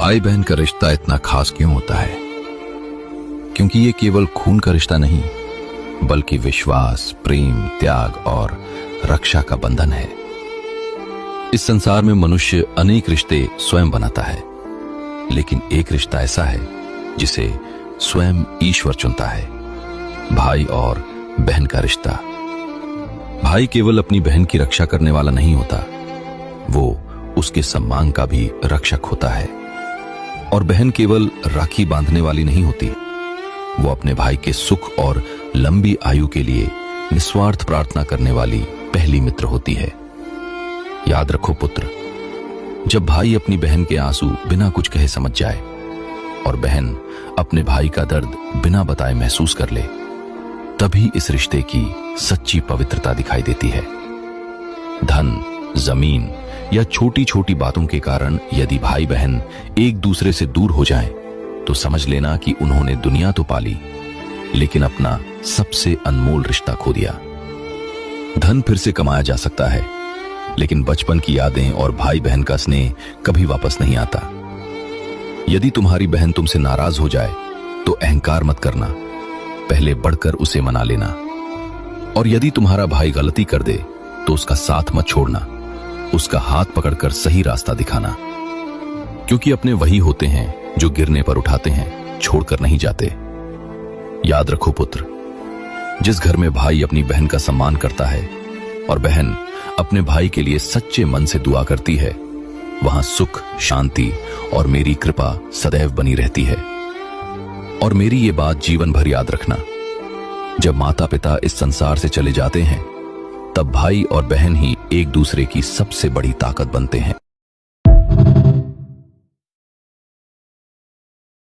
भाई बहन का रिश्ता इतना खास क्यों होता है? क्योंकि ये केवल खून का रिश्ता नहीं, बल्कि विश्वास, प्रेम, त्याग और रक्षा का बंधन है। इस संसार में मनुष्य अनेक रिश्ते स्वयं बनाता है, लेकिन एक रिश्ता ऐसा है जिसे स्वयं ईश्वर चुनता है, भाई और बहन का रिश्ता। भाई केवल अपनी बहन की रक्षा करने वाला नहीं होता, वो उसके सम्मान का भी रक्षक होता है। और बहन केवल राखी बांधने वाली नहीं होती, वो अपने भाई के सुख और लंबी आयु के लिए निस्वार्थ प्रार्थना करने वाली पहली मित्र होती है। याद रखो पुत्र, जब भाई अपनी बहन के आंसू बिना कुछ कहे समझ जाए और बहन अपने भाई का दर्द बिना बताए महसूस कर ले, तभी इस रिश्ते की सच्ची पवित्रता दिखाई देती है। धन, जमीन या छोटी छोटी बातों के कारण यदि भाई बहन एक दूसरे से दूर हो जाएं, तो समझ लेना कि उन्होंने दुनिया तो पाली, लेकिन अपना सबसे अनमोल रिश्ता खो दिया। धन फिर से कमाया जा सकता है, लेकिन बचपन की यादें और भाई बहन का स्नेह कभी वापस नहीं आता। यदि तुम्हारी बहन तुमसे नाराज हो जाए तो अहंकार मत करना, पहले बढ़कर उसे मना लेना। और यदि तुम्हारा भाई गलती कर दे तो उसका साथ मत छोड़ना, उसका हाथ पकड़कर सही रास्ता दिखाना, क्योंकि अपने वही होते हैं जो गिरने पर उठाते हैं, छोड़कर नहीं जाते। याद रखो पुत्र, जिस घर में भाई अपनी बहन का सम्मान करता है और बहन अपने भाई के लिए सच्चे मन से दुआ करती है, वहां सुख, शांति और मेरी कृपा सदैव बनी रहती है। और मेरी ये बात जीवन भर याद रखना, जब माता पिता इस संसार से चले जाते हैं, तब भाई और बहन ही एक दूसरे की सबसे बड़ी ताकत बनते हैं।